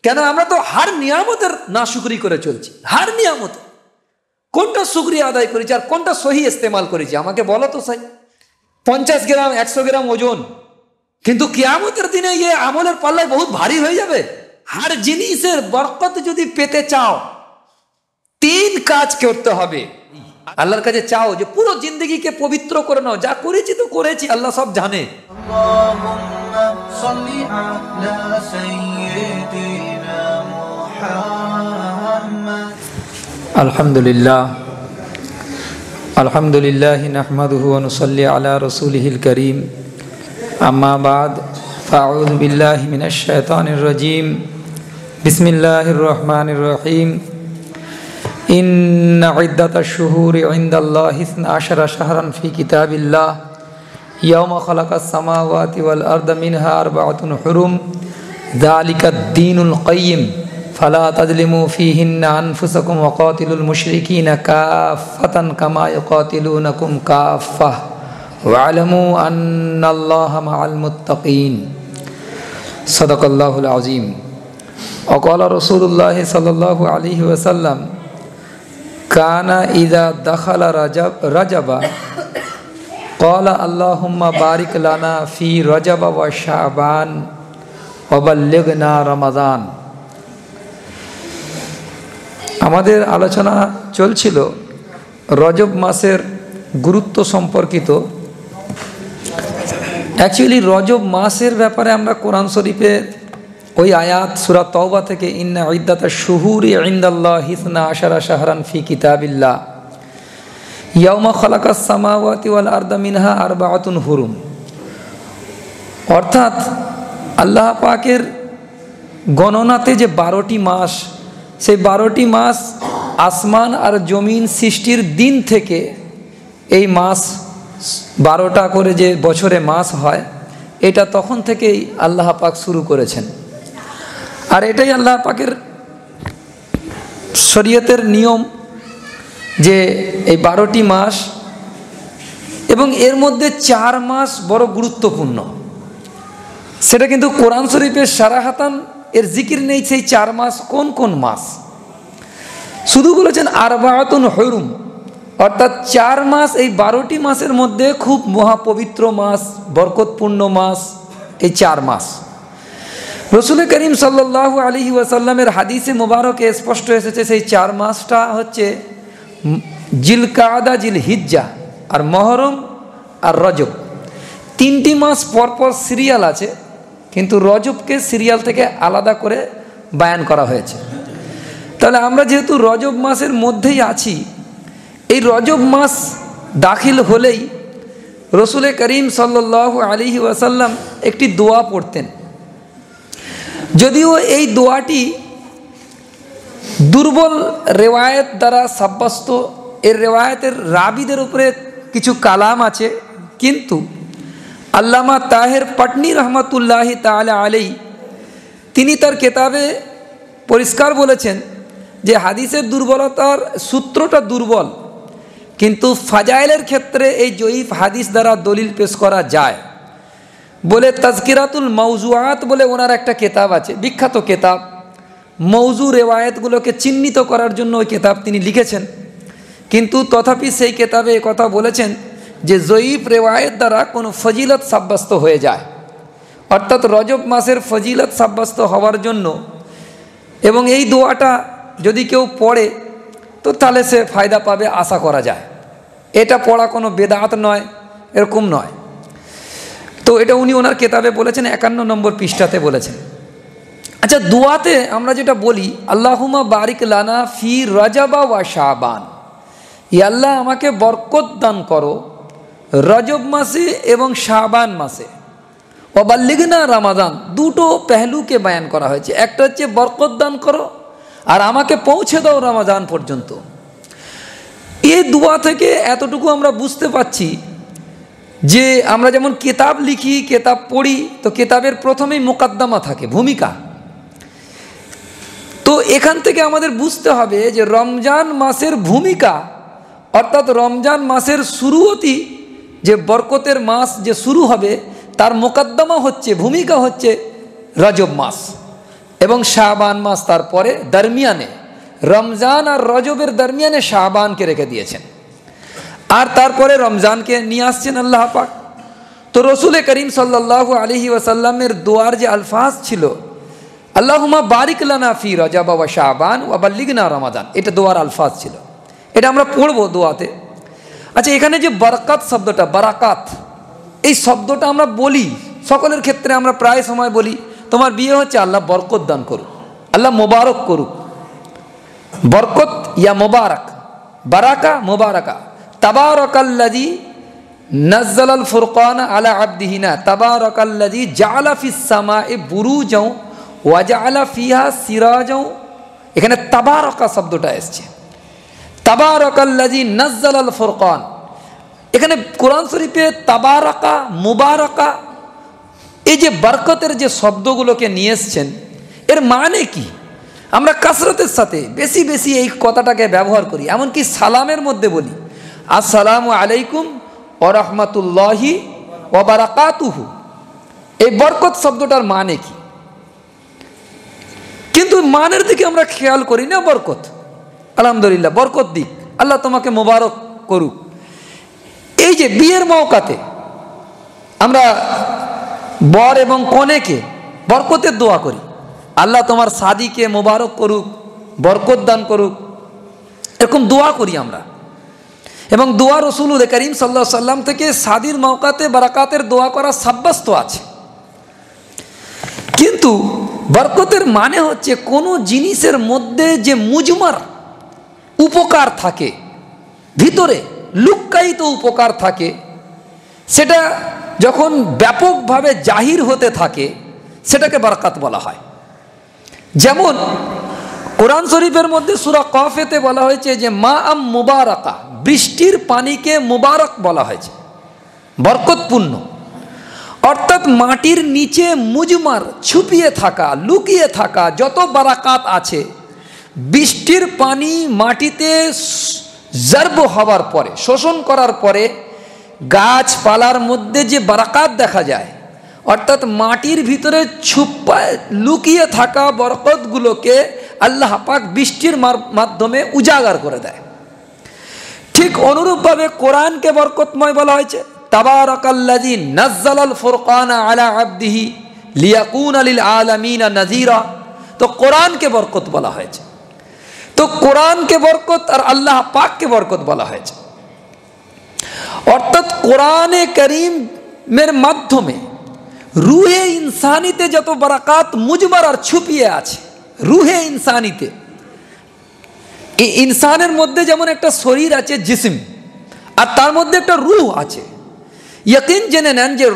কেন আমরা তো হার নিয়ামতের নাশুকরি করে চলছি, হার নিয়ামত কোনটা শুকরিয়া আদায় করেছি আর কোনটা সহি ইস্তেমাল করেছি আমাকে বলো তো সাই। 50 গ্রাম 100 গ্রাম ওজন, কিন্তু কিয়ামতের দিনে গিয়ে আমলের পাল্লায় বহুত ভারী হয়ে যাবে। হার জিনিসের বরকত যদি পেতে চাও 3 কাজ করতে হবে। আল্লাহর কাছে চাও যে পুরো জিন্দগিকে পবিত্র করে নাও, যা করেছি তো করেছি, আল্লাহ সব জানে। আল্লাহুম্মা সাল্লি আলা সাইয়্যিদিনা মুহাম্মাদ। আলহামদুলিল্লাহ নাহমাদুহু ওয়া নুসাল্লি আলা রাসূলিহিল কারীম, আম্মা বাদ, ফাআউযু বিল্লাহি মিনাশ শাইতানির রাজীম, বিসমিল্লাহির রহমানির রহিম। ইন্না ইদ্দাতাশ শুহুরি ইনদাল্লাহি 12 শাহরান ফি কিতাবিল্লাহ ইয়াওমা খালাকাস সামাওয়াতি ওয়াল আরদা মিনহা আরবাআতুন হুরুম যালিকাদ দীনুল কাইয়্যিম ফালা তাজলিমু ফীহিন্না আনফুসাকুম ওয়া কাতিলুল মুশরিকিনা কাফাতান কামা ইউকাতিলুনাকুম কাফাহ ওয়া আলামু আন্নাল্লাহা মাআল মুত্তাকিন। সাদাকাল্লাহুল আযীম। ওয়া ক্বালা রাসূলুল্লাহ সাল্লাল্লাহু আলাইহি ওয়াসাল্লাম কানা ইযা দাখালা রাজাবা ক্বালা আল্লাহুম্মা বারিক লানা ফি রাজাবা ওয়া শাবান ওয়া বাল্লিগনা রমাদান। আমাদের আলোচনা চলছিল রজব মাসের গুরুত্ব সম্পর্কিত। অ্যাকচুয়ালি রজব মাসের ব্যাপারে আমরা কোরআন শরীফে ওই আয়াত সূরা তাওবা থেকে ইন্না ইদ্দাতাশ শুহুরি ইনদাল্লাহি 12 শাহরান ফি কিতাবিল্লাহ ইয়াওমা খালাকাস সামাওয়াতি ওয়াল আরদা মিনহা আরবাআতুন হুরুম, অর্থাৎ আল্লাহ পাকের গণনাতে যে 12টি মাস, সেই 12টি মাস আসমান আর জমিন সৃষ্টির দিন থেকে এই মাস 12টা করে যে বছরে মাস হয়, এটা তখন থেকেই আল্লাহ পাক শুরু করেছেন। আর এটাই আল্লাহ পাকের শরীয়তের নিয়ম যে এই 12টি মাস, এবং এর মধ্যে 4 মাস বড় গুরুত্বপূর্ণ। সেটা কিন্তু কোরআন শরীফের সারাহাতান এর জিকির নেই সেই 4 মাস কোন কোন মাস, শুধু বলেছেন আরবাআতুন হুরুম, অর্থাৎ 4 মাস। এই 12টি মাসের মধ্যে খুব মহাপবিত্র মাস, বরকতপূর্ণ মাস এই 4 মাস। রসুল করিম সাল্লাল্লাহু আলাইহি ওয়াসাল্লামের হাদিসে মুবারকে স্পষ্ট এসেছে সেই 4 মাসটা হচ্ছে জিলকাদা, জিলহিজ্জা আর মহরম আর রজব। 3টি মাস পরপর সিরিয়াল আছে, কিন্তু রজবকে সিরিয়াল থেকে আলাদা করে বায়ান করা হয়েছে। তাহলে আমরা যেহেতু রজব মাসের মধ্যেই আছি, এই রজব মাস দাখিল হলেই রসুল করিম সাল্লাল্লাহু আলাইহি ওয়াসাল্লাম একটি দোয়া পড়তেন। যদিও এই দোয়াটি দুর্বল রেওয়ায়েত দ্বারা সাব্যস্ত, এর রেওয়ায়েতের রাবিদের উপরে কিছু কালাম আছে, কিন্তু আল্লামা তাহের পাটনি রহমাতুল্লাহি তাআলা আলাইহি তিনি তার কেতাবে পরিষ্কার বলেছেন যে হাদিসের দুর্বলতার সূত্রটা দুর্বল, কিন্তু ফাজাইলের ক্ষেত্রে এই জয়ীফ হাদিস দ্বারা দলিল পেশ করা যায় বলে তাজকিরাতুল মাউজুআত বলে ওনার একটা কেতাব আছে, বিখ্যাত কেতাব। মৌজু রেওয়ায়েতগুলোকে চিহ্নিত করার জন্য ওই কেতাব তিনি লিখেছেন, কিন্তু তথাপি সেই কেতাবে কথা বলেছেন যে জয়ীফ রেওয়ায়েত দ্বারা কোনো ফজিলত সাব্যস্ত হয়ে যায়, অর্থাৎ রজব মাসের ফজিলত সাব্যস্ত হওয়ার জন্য, এবং এই দোয়াটা যদি কেউ পড়ে তো তাহলে সে ফায়দা পাবে আশা করা যায়। এটা পড়া কোনো বেদাত নয়, এরকম নয়। তো এটা উনি ওনার কেতাবে বলেছেন, 51 নম্বর পৃষ্ঠাতে বলেছেন। আচ্ছা, দোয়াতে আমরা যেটা বলি আল্লাহুম্মা বারিক লানা ফি রজবা ওয়া শাবান, ইয়া আল্লাহ আমাকে বরকত দান করো রজব মাসে এবং শাবান মাসে, ওয়া বাল্লিগনা রমাদান। দুটো পেহলুকে বয়ান করা হয়েছে, একটা হচ্ছে বরকত দান করো আর আমাকে পৌঁছে দাও রমাদান পর্যন্ত। এই দোয়া থেকে এতটুকু আমরা বুঝতে পাচ্ছি যে আমরা যেমন কেতাব লিখি, কেতাব পড়ি, তো কেতাবের প্রথমেই মোকদ্দমা থাকে, ভূমিকা। তো এখান থেকে আমাদের বুঝতে হবে যে রমজান মাসের ভূমিকা, অর্থাৎ রমজান মাসের শুরুতেই যে বরকতের মাস যে শুরু হবে তার মোকদ্দমা হচ্ছে, ভূমিকা হচ্ছে রজব মাস। এবং শাবান মাস, তারপরে দরমিয়ানে রমজান আর রজবের দরমিয়ানে শাবানকে রেখে দিয়েছেন, আর তারপরে রমজানকে নিয়ে আসছেন আল্লাহ পাক। তো রসুল করিম সাল্লাল্লাহু আলাইহি ওয়াসাল্লামের দোয়ার যে আলফাজ ছিল, আল্লাহুম্মা বারিক লানা ফি রজব ওয়া শাবান ওয়া বাল্লিগনা রমাদান, এটা দোয়ার আলফাজ ছিল, এটা আমরা পড়বো দোয়াতে। আচ্ছা, এখানে যে বরকত শব্দটা, বারাকাত, এই শব্দটা আমরা বলি সকলের ক্ষেত্রে, আমরা প্রায় সময় বলি তোমার বিয়ে হচ্ছে, আল্লাহ বরকত দান করুক, আল্লাহ মোবারক করুক। বরকত ইয়া মোবারক, বারাকা মোবারকা। তাবারাকাল্লাযী নাজ্জালাল ফুরকান আলা আবদিহি, না তাবারাকাল্লাযী জাআলা ফিস সামাই বুরুজাও ওয়া জাআলা ফিহা সিরাজাও, এখানে তাবারাকা শব্দটা এসছে। তাবারাকাল্লাযী নাজ্জালাল ফুরকান, এখানে কোরআন শরীফে তাবারাকা, মুবারাকা, এই যে বরকতের যে শব্দগুলোকে নিয়ে এসছেন, এর মানে কি? আমরা কাসরতের সাথে বেশি বেশি এই কথাটাকে ব্যবহার করি, এমনকি সালামের মধ্যে বলি আসসালামু আলাইকুম ওয়া রাহমাতুল্লাহি ওয়া বারাকাতুহু। এই বরকত শব্দটার মানে কি? কিন্তু মানের দিকে আমরা খেয়াল করি না। বরকত, আলহামদুলিল্লাহ বরকত দিক, আল্লাহ তোমাকে মোবারক করুক। এই যে বিয়ের মওকাতে আমরা বর এবং কনেকে বরকতের দোয়া করি, আল্লাহ তোমার শাদিকে মোবারক করুক, বরকত দান করুক, এরকম দোয়া করি আমরা। এবং দোয়া রসুল করিম সাল্লাল্লাহু আলাইহি সাল্লাম থেকে শাদির মওকাতে বারাকাতের দোয়া করা সাব্যস্ত আছে। কিন্তু বরকতের মানে হচ্ছে কোনো জিনিসের মধ্যে যে মুজমার উপকার থাকে, ভিতরে লুক্কায়িত উপকার থাকে, সেটা যখন ব্যাপকভাবে জাহির হতে থাকে সেটাকে বরকত বলা হয়। যেমন কোরআন শরীফের মধ্যে সূরা কফেতে বলা হয়েছে যে মা আম মুবারাকা, বৃষ্টির পানিকে মুবারক বলা হয়েছে, বরকতপূর্ণ। অর্থাৎ মাটির নিচে মুজমার, ছুপিয়ে থাকা, লুকিয়ে থাকা যত বারাকাত আছে, বৃষ্টির পানি মাটিতে জর্ব হওয়ার পরে, শোষণ করার পরে গাছপালার মধ্যে যে বারাকাত দেখা যায়, অর্থাৎ মাটির ভিতরে লুকিয়ে থাকা বরকতগুলোকে আল্লাহ পাক বৃষ্টির মাধ্যমে উজাগার করে দেয়। ঠিক অনুরূপভাবে কোরআনকে বরকতময় বলা হয়েছে, তাবারাকাল্লাযী নাজ্জালাল ফুরকানা আলা আবদিহি লিয়াকুনা লিল আলামিনা নাযীরা। তো কোরআনকে বরকত বলা হয়েছে, তো কোরআনকে বরকত আর আল্লাহ পাককে বরকত বলা হয়েছে। অর্থাৎ কোরআনে কারীমের মাধ্যমে রুহে ইনসানিতে যত বারাকাত মুজমার আর ছুপিয়ে আছে, রুহে ইনসানিতে, এই ইনসানের মধ্যে যেমন একটা শরীর আছে, জিসম, আর তার মধ্যে একটা রূহ আছে। ইয়াকিন জেনে নেন যে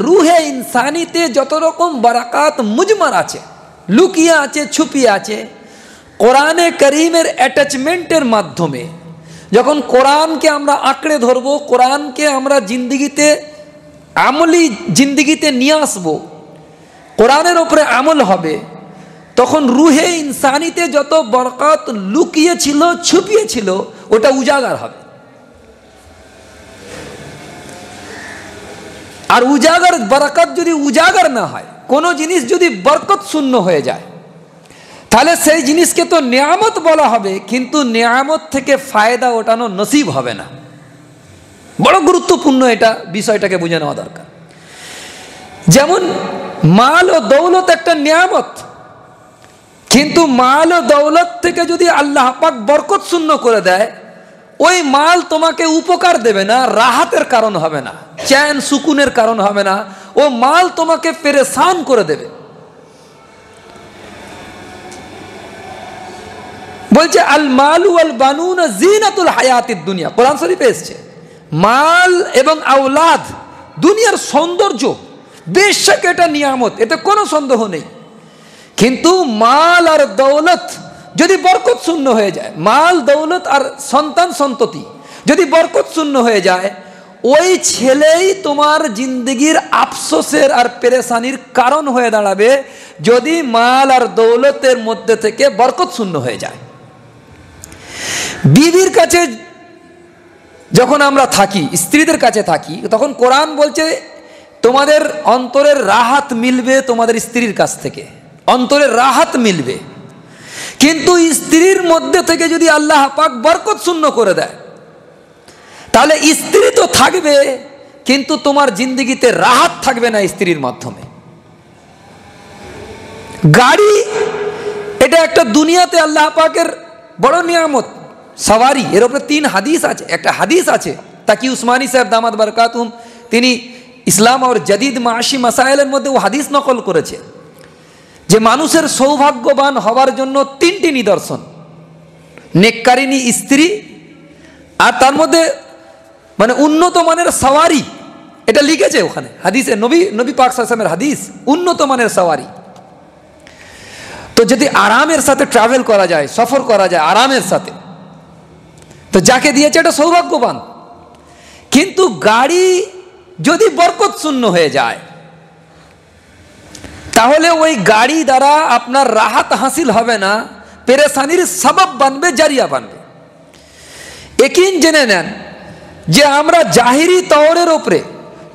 রুহে ইনসানিতে যত রকম বারাকাত মুজমার আছে, লুকিয়ে আছে, ছুপিয়ে আছে, কোরআনে কারীমের অ্যাটাচমেন্টের মাধ্যমে যখন কোরআনকে আমরা আঁকড়ে ধরবো, কোরআনকে আমরা জিন্দিগিতে, আমলি জিন্দিগিতে নিয়ে আসবো, কোরআনের উপরে আমল হবে, তখন রুহে ইনসানিতে যত বরকত লুকিয়ে ছিল, ছুপিয়ে ছিল, ওটা উজাগার হবে। আর উজাগার বরকত যদি উজাগার না হয়, কোনো জিনিস যদি বরকত শূন্য হয়ে যায়, তাহলে সেই জিনিসকে তো নেয়ামত বলা হবে, কিন্তু নেয়ামত থেকে ফায়দা ওঠানো নসিব হবে না। বড় গুরুত্বপূর্ণ এটা, বিষয়টাকে বুঝে নেওয়া দরকার। যেমন মাল ও দৌলত একটা নেয়ামত, কিন্তু মাল ও দৌলত থেকে যদি আল্লাহ পাক বরকত শূন্য করে দেয়, ওই মাল তোমাকে উপকার দেবে না, রাহাতের কারণ হবে না, চ্যান সুকুনের কারণ হবে না, ও মাল তোমাকে পেরেশান করে দেবে। বলছে আল মালু ওয়াল বানুনা জিনাতুল হায়াতিদ দুনিয়া, কোরআন শরীফে এসেছে মাল এবং আওলাদ দুনিয়ার সৌন্দর্য, বেশক এটা নিয়ামত, এতে কোনো সন্দেহ নেই। কিন্তু মাল আর দৌলত যদি বরকত শূন্য হয়ে যায়, মাল দৌলত আর সন্তান সন্ততি যদি বরকত শূন্য হয়ে যায়, ওই ছেলেই তোমার জিন্দগির আফসোসের আর পেরেশানির কারণ হয়ে দাঁড়াবে, যদি মাল আর দৌলতের মধ্যে থেকে বরকত শূন্য হয়ে যায়। বিবির কাছে যখন আমরা থাকি, স্ত্রীদের কাছে থাকি, তখন কোরআন বলছে তোমাদের অন্তরের রাহাত মিলবে তোমাদের স্ত্রীর কাছ থেকে, অন্তরে রাহাত মিলবে। কিন্তু স্ত্রীর মধ্যে থেকে যদি আল্লাহ পাক বরকত শূন্য করে দেয়, তাহলে স্ত্রী তো থাকবে কিন্তু তোমার জিন্দগিতে রাহাত থাকবে না স্ত্রীর মাধ্যমে। গাড়ি এটা একটা দুনিয়াতে আল্লাহ পাকের বড় নিয়ামত, সওয়ারি। এর উপরে 3 হাদিস আছে। একটা হাদিস আছে তাকি উসমানী সাহেব দামাত বরকাতুহুম, তিনি ইসলাম আর জাদিদ মাশি মাসাইলের মধ্যে ও হাদিস নকল করেছে যে মানুষের সৌভাগ্যবান হওয়ার জন্য 3টি নিদর্শন, নেককারিনী স্ত্রী, আর তার মধ্যে মানে উন্নত মানের সওয়ারি। এটা লিখেছে ওখানে হাদিসে, নবী পাক সাল্লাল্লাহু আলাইহি ওয়াসাল্লামের হাদিস, উন্নত মানের সওয়ারি। তো যদি আরামের সাথে ট্রাভেল করা যায়, সফর করা যায় আরামের সাথে, তো যাকে দিয়েছে এটা সৌভাগ্যবান। কিন্তু গাড়ি যদি বরকত শূন্য হয়ে যায়, তাহলে ওই গাড়ি দ্বারা আপনার রাহাত হাসিল হবে না, পেরেশানির সবব বানবে, জারিয়া বানবে। একিন জেনে নেন যে আমরা জাহিরি তওরের উপরে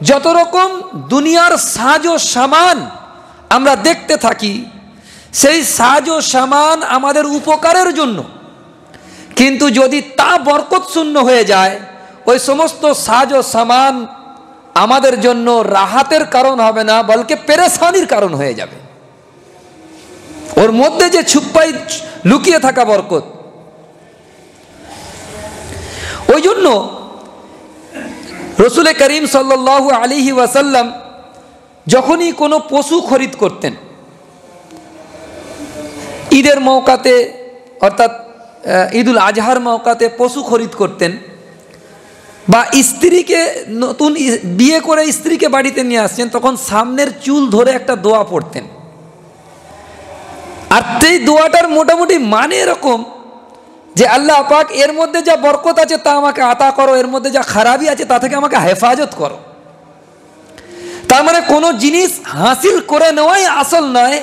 যত রকম দুনিয়ার সাজ ও সামান আমরা দেখতে থাকি, সেই সাজ ও সামান আমাদের উপকারের জন্য, কিন্তু যদি তা বরকত শূন্য হয়ে যায়, ওই সমস্ত সাজ ও সামান আমাদের জন্য রাহাতের কারণ হবে না, বলকে পেরেশানির কারণ হয়ে যাবে। ওর মধ্যে যে ছুপাই লুকিয়ে থাকা বরকত। ওই জন্য রসুল করিম সাল্লাল্লাহু আলাইহি ওয়াসাল্লাম যখনই কোনো পশু খরিদ করতেন, ঈদের মৌকাতে অর্থাৎ ঈদুল আজহার মৌকাতে পশু খরিদ করতেন, বা স্ত্রীকে নতুন বিয়ে করে স্ত্রীকে বাড়িতে নিয়ে আসছেন, তখন সামনের চুল ধরে একটা দোয়া পড়তেন। আর সেই দোয়াটার মোটামুটি মানে এরকম যে আল্লাহ পাক এর মধ্যে যা বরকত আছে তা আমাকে আতা করো, এর মধ্যে যা খারাপি আছে তা থেকে আমাকে হেফাজত করো। তার মানে কোনো জিনিস হাসিল করে নেওয়াই আসল নয়,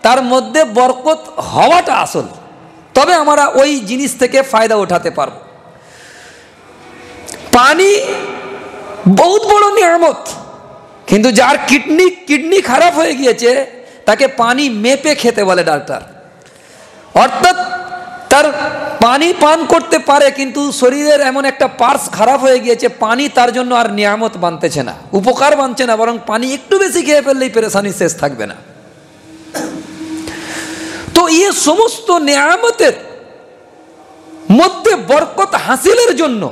তার মধ্যে বরকত হওয়াটা আসল, তবে আমরা ওই জিনিস থেকে ফায়দা উঠাতে পারবো। পানি বহুত বড় নিয়ামত, কিন্তু যার কিডনি খারাপ হয়ে গিয়েছে তাকে পানি মেপে খেতে বলে ডাক্তার। অর্থাৎ তার পানি পান করতে পারে, কিন্তু শরীরের এমন একটা পার্টস খারাপ হয়ে গিয়েছে, পানি তার জন্য আর নিয়ামত বানতেছে না, উপকার বানছে না, বরং পানি একটু বেশি খেয়ে ফেললেই পেরেশানি শেষ থাকবে না। তো এই সমস্ত নিয়ামতের মধ্যে বরকত হাসিলের জন্য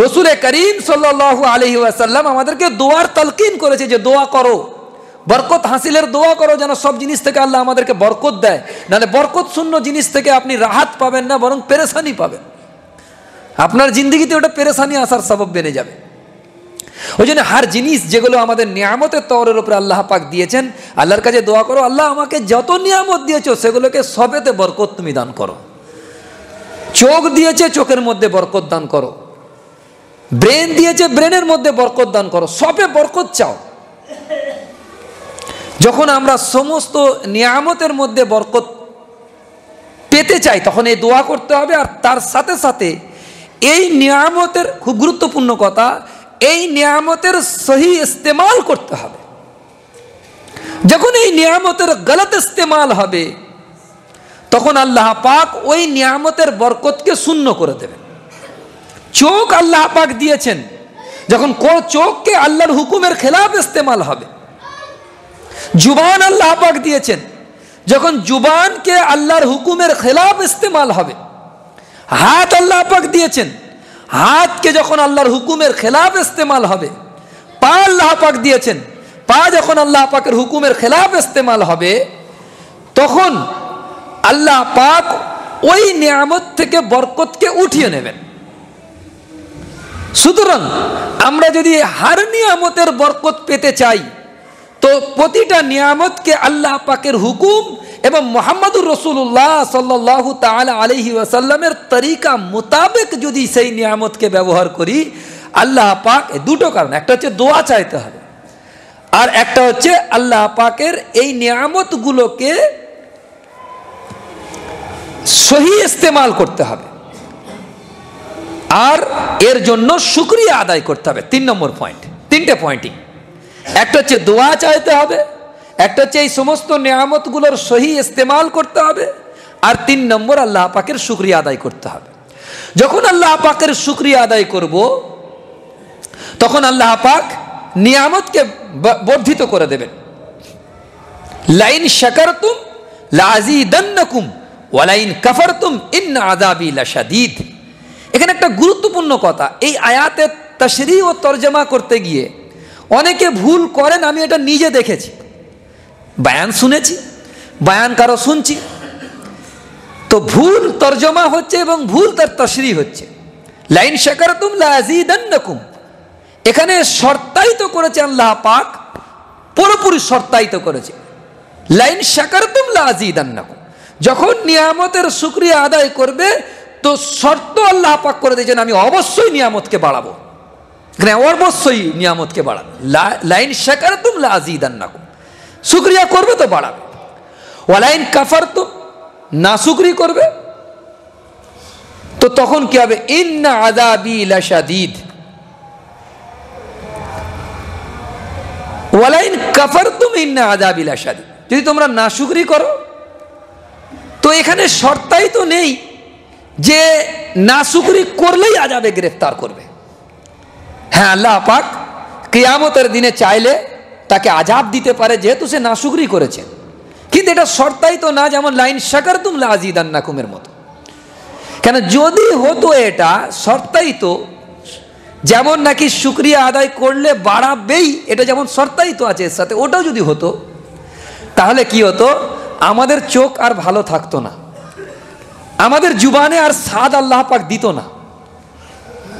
রসুল করিম সাল্লাল্লাহু আলাইহি ওয়াসাল্লাম আমাদেরকে দোয়ার তালকিন করেছে যে দোয়া করো, বরকত হাসিলের দোয়া করো, যেন সব জিনিস থেকে আল্লাহ আমাদেরকে বরকত দেয়। নাহলে বরকত শূন্য জিনিস থেকে আপনি রাহাত পাবেন না, বরং পেরেশানি পাবেন। আপনার জিন্দগিতে ওটা পেরেশানি আসার সবব বেড়ে যাবে। ওই জন্য হার জিনিস যেগুলো আমাদের নিয়ামতের তওরের উপরে আল্লাহ পাক দিয়েছেন, আল্লাহর কাছে দোয়া করো, আল্লাহ আমাকে যত নিয়ামত দিয়েছো সেগুলোকে সবেতে বরকত তুমি দান করো। চোখ দিয়েছে, চোখের মধ্যে বরকত দান করো। ব্রেন দিয়েছে, ব্রেনের মধ্যে বরকত দান করো। সবে বরকত চাও। যখন আমরা সমস্ত নিয়ামতের মধ্যে বরকত পেতে চাই, তখন এই দোয়া করতে হবে। আর তার সাথে সাথে এই নিয়ামতের, খুব গুরুত্বপূর্ণ কথা, এই নিয়ামতের সহি ইস্তেমাল করতে হবে। যখন এই নিয়ামতের গলত ইস্তেমাল হবে, তখন আল্লাহ পাক ওই নিয়ামতের বরকতকে শূন্য করে দেবেন। চোখ আল্লাহ পাক দিয়েছেন, যখন চোখকে আল্লাহর হুকুমের খেলাফ ইস্তেমাল হবে। জুবান আল্লাহ পাক দিয়েছেন, যখন জুবানকে আল্লাহর হুকুমের খেলাফ ইস্তেমাল হবে। হাত আল্লাহ পাক দিয়েছেন, হাতকে যখন আল্লাহর হুকুমের খেলাফ ইস্তেমাল হবে। পা আল্লাহ পাক দিয়েছেন, পা যখন আল্লাহ পাকের হুকুমের খেলাফ ইস্তেমাল হবে, তখন আল্লাহ পাক ওই নিয়ামত থেকে বরকতকে উঠিয়ে নেবেন। সুতরাং আমরা যদি হার নিয়ামতের বরকত পেতে চাই, তো প্রতিটা নিয়ামতকে আল্লাহ পাকের হুকুম এবং মুহাম্মদুর রাসূলুল্লাহ সাল্লাল্লাহু তাআলা আলাইহি ওয়াসাল্লামের তরিকা মোতাবেক যদি সেই নিয়ামতকে ব্যবহার করি, আল্লাহ পাক দুটো কারণ, একটা হচ্ছে দোয়া চাইতে হবে, আর একটা হচ্ছে আল্লাহ পাকের এই নিয়ামতগুলোকে সহি ইস্তেমাল করতে হবে, আর এর জন্য শুকরিয়া আদায় করতে হবে। 3 নম্বর পয়েন্ট, 3টে পয়েন্টই। একটা হচ্ছে দোয়া চাইতে হবে, একটা হচ্ছে এই সমস্ত নিয়ামতগুলোর সহি ইস্তেমাল করতে হবে, আর 3 নম্বর আল্লাহ পাকের শুকরিয়া আদায় করতে হবে। যখন আল্লাহ পাকের শুকরিয়া আদায় করব তখন আল্লাহ পাক নিয়ামতকে বর্ধিত করে দেবেন। লাইন শাকারতুম লাযীদান্নাকুম ওয়া লাইন কাফারতুম ইন্না আযাবি লাশাদীদ। এখানে একটা গুরুত্বপূর্ণ কথা, এই আয়াতের তাশরীহ ও তরজমা করতে গিয়ে অনেকে ভুল করেন, আমি এটা নিজে দেখেছি, বয়ান শুনেছি, বয়ান কারো শুনছি, তো ভুল তরজমা হচ্ছে এবং ভুল তার তাশরীহ হচ্ছে। লাইন শাকারতুম লাযীদান্নাকুম, এখানে শর্তায়িত করেছে আল্লাহ পাক, পুরোপুরি শর্তায়িত করেছে। লাইন শাকারতুম লাযীদান্নাকুম, যখন নিয়ামতের শুকরিয়া আদায় করবে তো শর্ত আল্লাহ পাক করে দিয়েছেন আমি অবশ্যই নিয়ামতকে বাড়াবো, এখানে অবশ্যই নিয়ামতকে বাড়াবে। লাইন শাকারতুম লাযীদান্নাকুম, শুকরিয়া করবে তো বাড়াবে। ওয়ালাইন কাফারতুম, না শুকরি করবে তো তখন কি হবে? ইন্না আযাবি লাশাদীদ। ওয়ালাইন কাফারতুম ইন্না আযাবি লাশাদীদ, যদি তোমরা নাশুকরি করো তো এখানে শর্তাই তো নেই যে নাশুকরি করলেই আযাবে গ্রেফতার করবে। হ্যাঁ, আল্লাহ পাক কিয়ামতের দিনে চাইলে তাকে আযাব দিতে পারে যেহেতু সে নাশুকরি করেছে, কিন্তু এটা শর্তাই তো না, যেমন লাইন শাকারতুম লাযীদান্নাকুমের মতো। কেন যদি হতো এটা শর্তাই তো, যেমন নাকি শুকরিয়া আদায় করলে বাড়াবেই, এটা যেমন শর্তাই তো আছে এর সাথে, ওটাও যদি হতো তাহলে কি হতো? আমাদের চোখ আর ভালো থাকতো না, আমাদের জুবানে আর স্বাদ আল্লাহ পাক দিত না,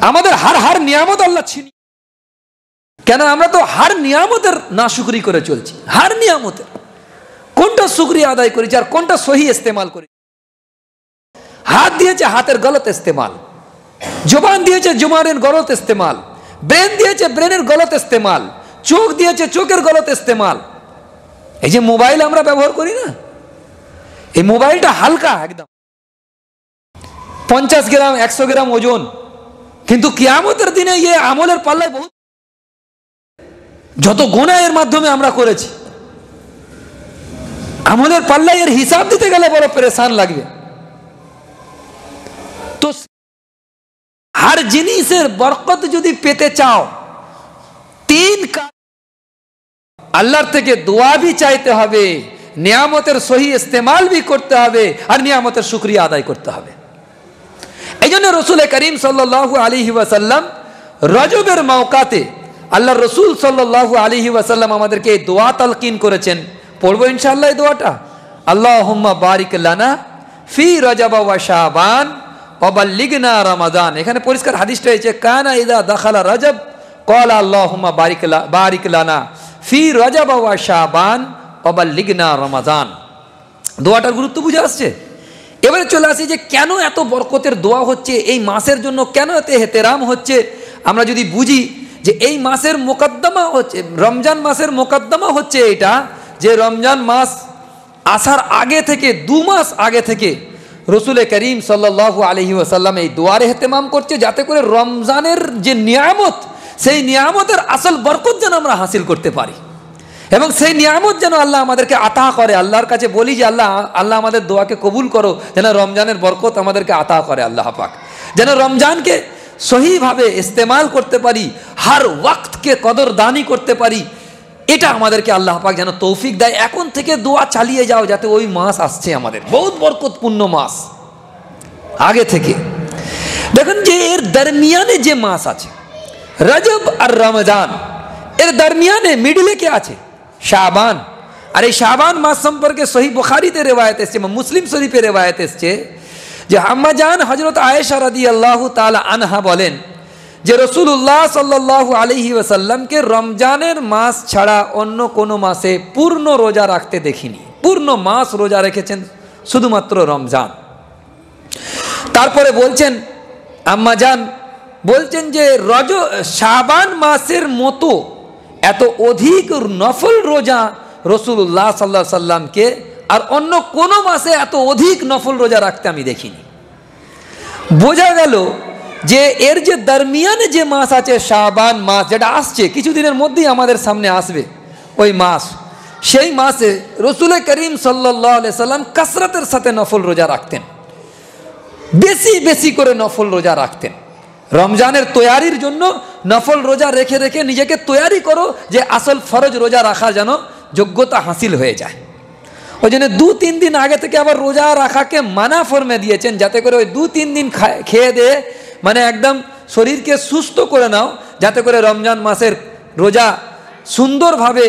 আমাদের হার নিয়ামত আল্লাহ ছিনিয়ে, কেন আমরা তো হার নিয়ামতের নাশুকরি করে চলছি। হার নিয়ামতের কোনটা শুকরিয়া আদায় করেছি আর কোনটা সহি ইস্তেমাল করেছি? হাত দিয়েছে হাতের গলত ইস্তেমাল, জবান দিয়েছে জবানের গলত ইস্তেমাল, ব্রেন দিয়েছে ব্রেনের গলত ইস্তেমাল, চোখ দিয়েছে চোখের গলত ইস্তেমাল। এই যে মোবাইল আমরা ব্যবহার করি না, এই মোবাইলটা হালকা একদম, 50 গ্রাম 100 গ্রাম ওজন, কিন্তু কিয়ামতের দিনে ये আমলের পাল্লায় বহুত, যত গুনাহ এর মাধ্যমে আমরা করেছি, আমলের পাল্লায় এর হিসাব দিতে গেলে বড় পরেশান লাগবে। তো हर জিনিসের বরকত যদি পেতে চাও 3 কাজ, আল্লাহর থেকে দোয়া भी চাইতে হবে, নিয়ামতের সহি ইস্তেমাল भी করতে হবে, আর নিয়ামতের শুকরিয়া আদায় করতে হবে। এইজন্য রাসূল করিম সাল্লাল্লাহু আলাইহি ওয়াসাল্লাম রজবের মওকাতে আল্লাহর রাসূল সাল্লাল্লাহু আলাইহি ওয়াসাল্লাম আমাদেরকে এই দোয়া তালকিন করেছেন। পড়বো ইনশাআল্লাহ এই দোয়াটা, আল্লাহুম্মা বারিক লানা ফি রজব ওয়া শাবান ওয়া বাল্লিগনা রমাদান। এখানে পরিষ্কার হাদিসটা হয়েছে, কানা ইযা দাখালা রজব ক্বালা আল্লাহুম্মা বারিক লানা ফি রজব ওয়া শাবান ওয়া বাল্লিগনা রমাদান। দোয়াটার গুরুত্ব বুঝে আসছে? এবারে চলে আসি যে কেন এত বরকতের দোয়া হচ্ছে, এই মাসের জন্য কেন এত এহতেরাম হচ্ছে। আমরা যদি বুঝি যে এই মাসের মোকদ্দমা হচ্ছে, রমজান মাসের মোকদ্দমা হচ্ছে এটা, যে রমজান মাস আসার আগে থেকে 2 মাস আগে থেকে রাসূল করিম সাল্লাল্লাহু আলাইহি ওয়াসাল্লাম এই দোয়ার ইহতেমাম করছে, যাতে করে রমজানের যে নিয়ামত, সেই নিয়ামতের আসল বরকত যেন আমরা হাসিল করতে পারি, এবং সেই নিয়ামত যেন আল্লাহ আমাদেরকে আতা করে। আল্লাহর কাছে বলি যে আল্লাহ আমাদের দোয়াকে কবুল করো, যেন রমজানের বরকত আমাদেরকে আতা করে আল্লাহ পাক, যেন রমজানকে সহিভাবে ইস্তেমাল করতে পারি, হর ওয়াক্তকে কদরদানি করতে পারি, এটা আমাদেরকে আল্লাহ পাক যেন তৌফিক দেয়। এখন থেকে দোয়া চালিয়ে যাও, যাতে ওই মাস আসছে আমাদের বহুত বরকতপূর্ণ মাস আগে থেকে। দেখুন যে এর দরমিয়ানে যে মাস আছে রজব আর রমজান, এর দরমিয়ানে মিডলে কে আছে? শাবান। আর এই শাবান মাস সম্পর্কে সহি বুখারীতে রিওয়ায়াত এসেছে, মুসলিম শরীফে রিওয়ায়াত এসেছে যে আম্মা জান হযরত আয়েশা রাদিয়াল্লাহু তাআলা আনহা বলেন যে রাসূলুল্লাহ সাল্লাল্লাহু আলাইহি ওয়াসাল্লামকে রমজানের মাস ছাড়া অন্য কোনো মাসে পূর্ণ রোজা রাখতে দেখিনি। পূর্ণ মাস রোজা রেখেছেন শুধুমাত্র রমজান। তারপরে বলছেন আম্মা জান বলছেন যে শাবান মাসের মতো এত অধিক নফল রোজা রাসূলুল্লাহ সাল্লাল্লাহু আলাইহি সাল্লামকে আর অন্য কোনো মাসে এত অধিক নফল রোজা রাখতে আমি দেখিনি। বোঝা গেল যে এর যে দরমিয়ানে যে মাস আছে শাবান মাস, যেটা আসছে কিছুদিনের মধ্যেই আমাদের সামনে আসবে ওই মাস, সেই মাসে রসুল করিম সাল্লাল্লাহু আলাইহি সাল্লাম কাসরাতের সাথে নফল রোজা রাখতেন, বেশি বেশি করে নফল রোজা রাখতেন। রমজানের তৈয়ারির জন্য নফল রোজা রেখে রেখে নিজেকে তৈয়ারি করো যে আসল ফরজ রোজা রাখা যেন যোগ্যতা হাসিল হয়ে যায়। ওই জন্য 2-3 দিন আগে থেকে আবার রোজা রাখাকে মানা ফর্মে দিয়েছেন, যাতে করে ওই 2-3 দিন খেয়ে দিয়ে মানে একদম শরীরকে সুস্থ করে নাও, যাতে করে রমজান মাসের রোজা সুন্দরভাবে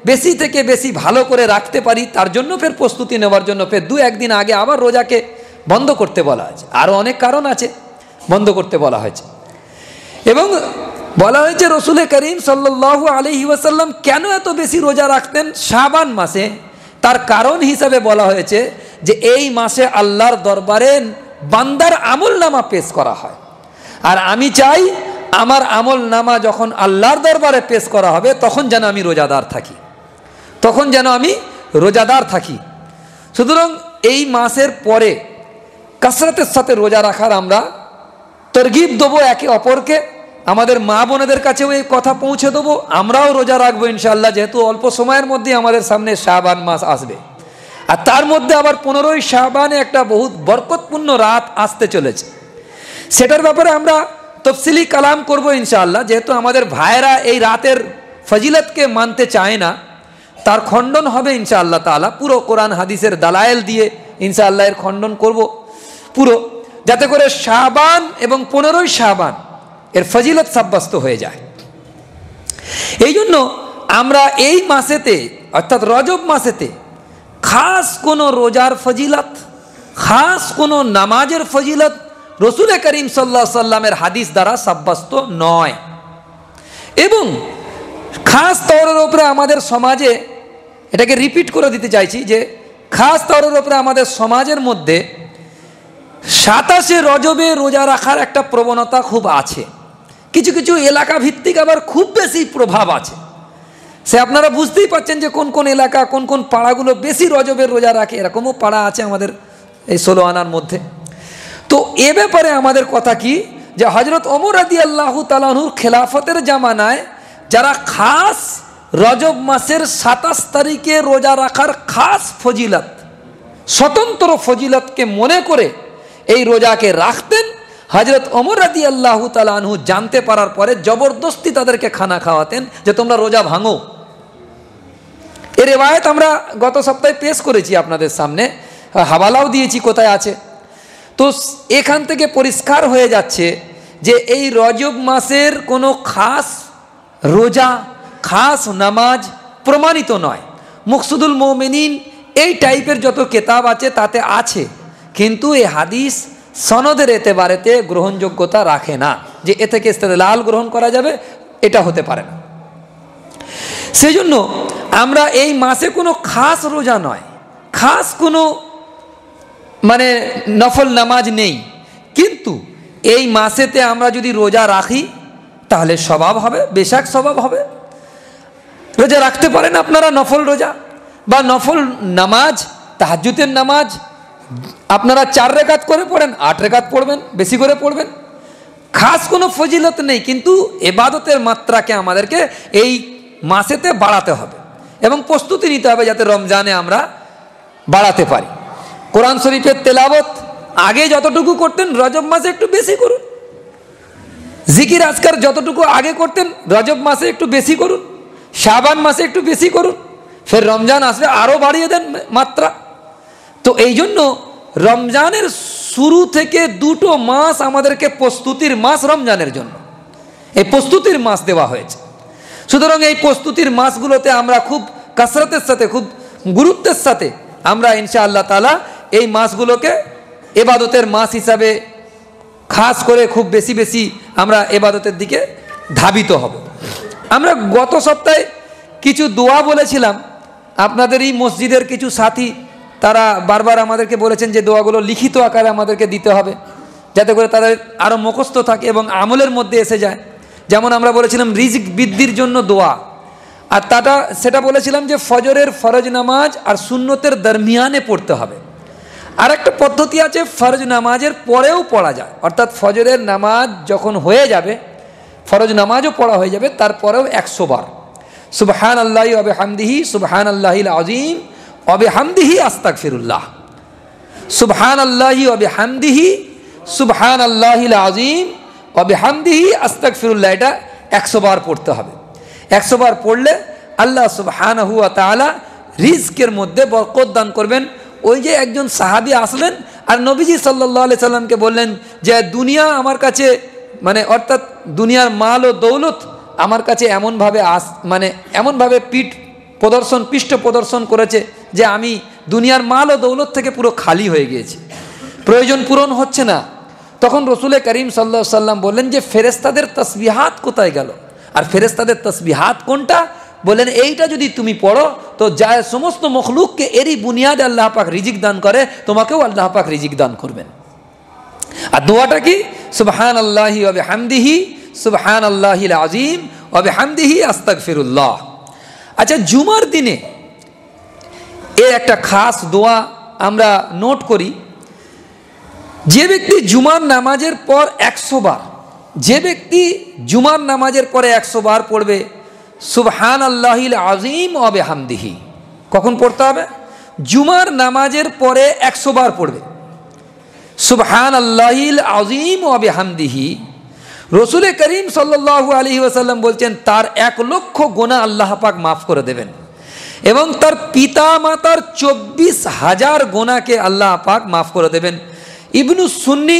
বেশি থেকে বেশি ভালো করে রাখতে পারি। তার জন্য ফের প্রস্তুতি নেওয়ার জন্য ফের 2-1 দিন আগে আবার রোজাকে বন্ধ করতে বলা হয়েছে। আরও অনেক কারণ আছে বন্ধ করতে বলা হয়েছে। এবং বলা হয়েছে রসুল করিম সাল্লাল্লাহু আলাইহি ওয়াসাল্লাম কেন এত বেশি রোজা রাখতেন শাবান মাসে, তার কারণ হিসাবে বলা হয়েছে যে এই মাসে আল্লাহর দরবারে বান্দার আমল নামা পেশ করা হয়। আর আমি চাই আমার আমল নামা যখন আল্লাহর দরবারে পেশ করা হবে তখন যেন আমি রোজাদার থাকি, তখন যেন আমি রোজাদার থাকি। সুতরাং এই মাসের পরে কাসরাতের সাথে রোজা রাখার আমরা তরগিব দেবো একে অপরকে, আমাদের মা বোনেদের কাছেও এই কথা পৌঁছে দেবো। আমরাও রোজা রাখবো ইনশাআল্লাহ, যেহেতু অল্প সময়ের মধ্যে আমাদের সামনে শাবান মাস আসবে। আর তার মধ্যে আবার 15ই শাবানে একটা বহুত বরকতপূর্ণ রাত আসতে চলেছে, সেটার ব্যাপারে আমরা তফসিলি কালাম করব ইনশাআল্লাহ। যেহেতু আমাদের ভাইয়েরা এই রাতের ফজিলতকে মানতে চায় না, তার খণ্ডন হবে ইনশাআল্লাহ তাআলা, পুরো কোরআন হাদিসের দালায়েল দিয়ে ইনশাআল্লাহ এর খণ্ডন করব পুরো, যাতে করে শাবান এবং 15ই শাবান এর ফজিলত সাব্যস্ত হয়ে যায়। এই জন্য আমরা এই মাসেতে অর্থাৎ রজব মাসেতে খাস কোনো রোজার ফজিলত, খাস কোনো নামাজের ফজিলত রসুল করিম সাল্লাল্লাহু আলাইহি সাল্লামের হাদিস দ্বারা সাব্যস্ত নয়। এবং খাস তৌরের উপরে আমাদের সমাজে, এটাকে রিপিট করে দিতে চাইছি যে খাস তৌরের উপরে আমাদের সমাজের মধ্যে 27শে রজবে রোজা রাখার একটা প্রবণতা খুব আছে। কিছু কিছু এলাকা ভিত্তিক আবার খুব বেশি প্রভাব আছে। সে আপনারা বুঝতেই পারছেন যে কোন কোন এলাকা, কোন কোন পাড়াগুলো বেশি রজবের রোজা রাখে, এরকমও পাড়া আছে আমাদের এই 16 আনার মধ্যে। তো এ ব্যাপারে আমাদের কথা কি, যে হযরত ওমর রাদিয়াল্লাহু তাআলা আনহুর খেলাফতের জামানায় যারা খাস রজব মাসের 27 তারিখে রোজা রাখার খাস ফজিলত, স্বতন্ত্র ফজিলতকে মনে করে এই রোজাকে রাখতেন, হযরত ওমর রাদিয়াল্লাহু তাআলা আনহু জানতে পারার পরে জবরদস্তি তাদেরকে খানা খাওয়াতেন যে তোমরা রোজা ভাঙো। এর রিওয়ায়াত আমরা গত সপ্তাহে পেশ করেছি আপনাদের সামনে, হাওয়ালাও দিয়েছি কোথায় আছে। তো এখান থেকে পরিষ্কার হয়ে যাচ্ছে যে এই রজব মাসের কোনো খাস রোজা, খাস নামাজ প্রমাণিত নয়। মুকসুদুল মুমিনিন এই টাইপের যত কিতাব আছে তাতে আছে, কিন্তু এই হাদিস সনদের এতেবারেতে গ্রহণযোগ্যতা রাখে না, যে এ থেকে ইস্তেদলাল গ্রহণ করা যাবে, এটা হতে পারে না। সেই জন্য আমরা এই মাসে কোনো খাস রোজা নয়, খাস কোনো মানে নফল নামাজ নেই, কিন্তু এই মাসেতে আমরা যদি রোজা রাখি তাহলে স্বভাব হবে, বেশাক স্বভাব হবে। রোজা রাখতে পারেন আপনারা নফল রোজা বা নফল নামাজ, তাহাজ্জুদের নামাজ আপনারা 4 রাকাত করে পড়েন, 8 রাকাত পড়বেন, বেশি করে পড়বেন, খাস কোনো ফজিলত নেই। কিন্তু ইবাদতের মাত্রাকে আমাদেরকে এই মাসেতে বাড়াতে হবে এবং প্রস্তুতি নিতে হবে যাতে রমজানে আমরা বাড়াতে পারি। কোরআন শরীফের তেলাওয়াত আগে যতটুকু করতেন রজব মাসে একটু বেশি করুন, জিকির আজকার যতটুকু আগে করতেন রজব মাসে একটু বেশি করুন, শাবান মাসে একটু বেশি করুন, ফের রমজান আসলে আরও বাড়িয়ে দেন মাত্রা। তো এই জন্য রমজানের শুরু থেকে 2টো মাস আমাদেরকে প্রস্তুতির মাস রমজানের জন্য, এই প্রস্তুতির মাস দেওয়া হয়েছে। সুতরাং এই প্রস্তুতির মাসগুলোতে আমরা খুব কাসরতের সাথে, খুব গুরুত্বের সাথে আমরা ইনশাআল্লাহ তাআলা এই মাসগুলোকে ইবাদতের মাস হিসাবে খাস করে খুব বেশি বেশি আমরা ইবাদতের দিকে ধাবিত হব। আমরা গত সপ্তাহে কিছু দোয়া বলেছিলাম, আপনাদেরই মসজিদের কিছু সাথী তারা বারবার আমাদেরকে বলেছেন যে দোয়াগুলো লিখিত আকারে আমাদেরকে দিতে হবে, যাতে করে তাদের আরও মুখস্থ থাকে এবং আমলের মধ্যে এসে যায়। যেমন আমরা বলেছিলাম রিজিক বৃদ্ধির জন্য দোয়া, আর সেটা বলেছিলাম যে ফজরের ফরজ নামাজ আর সুন্নতের দরমিয়ানে পড়তে হবে। আর একটা পদ্ধতি আছে ফরজ নামাজের পরেও পড়া যায়, অর্থাৎ ফজরের নামাজ যখন হয়ে যাবে, ফরজ নামাজও পড়া হয়ে যাবে, তারপরেও 100 বার সুবহানাল্লাহি ওয়া বিহামদিহি সুবহানাল্লাহিল আযীম ওয়া বিহামদিহি আস্তাগফিরুল্লাহ। সুবহানাল্লাহি ওয়া বিহামদিহি সুবহানাল্লাহিল আযীম ওয়া বিহামদিহি আস্তাগফিরুল্লাহ, এটা 100 বার পড়তে হবে। 100 বার পড়লে আল্লাহ সুবহানাহু ওয়া তাআলা রিজকের মধ্যে বরকত দান করবেন। ওই যে একজন সাহাবী আসলেন আর নবীজি সাল্লাল্লাহু আলাইহি সাল্লামকে বললেন যে দুনিয়া আমার কাছে, মানে অর্থাৎ দুনিয়ার মাল ও দৌলত আমার কাছে এমনভাবে পৃষ্ঠ প্রদর্শন করেছে যে আমি দুনিয়ার মাল ও দৌলত থেকে পুরো খালি হয়ে গিয়েছি, প্রয়োজন পূরণ হচ্ছে না। তখন রসুল করিম সাল্লাল্লাহু আলাইহি সাল্লাম বললেন যে ফেরেশতাদের তসবিহাত কোথায় গেল? আর ফেরেশতাদের তসবিহাত কোনটা? বলেন এইটা যদি তুমি পড়ো তো যায় সমস্ত মখলুককে এরই বুনিয়াদে আল্লাহ পাক রিজিক দান করে, তোমাকেও আল্লাহ পাক রিজিক দান করবেন। আর দোয়াটা কি? সুবহানাল্লাহি ওয়া বিহামদিহি সুবহানাল্লাহিল আযীম ওয়া বিহামদিহি আস্তাগফিরুল্লাহ। আচ্ছা, জুমার দিনে এর একটা খাস দোয়া আমরা নোট করি। যে ব্যক্তি জুমার নামাজের পর 100 বার, যে ব্যক্তি জুমার নামাজের পরে 100 বার পড়বে সুবহানাল্লাহিল আযীম ওয়া বিহামদিহি, কখন পড়তে হবে? জুমার নামাজের পরে 100 বার পড়বে সুবহানাল্লাহিল আযীম ওয়া বিহামদিহি। রসুল করিম সাল্লাল্লাহু আলাইহি ওয়াসাল্লাম বলছেন তার 1 লক্ষ গুনাহ আল্লাহ পাক মাফ করে দেবেন এবং তার পিতা মাতার 24,000 গুনাহকে আল্লাহ পাক মাফ করে দেবেন। ইবনু সুন্নি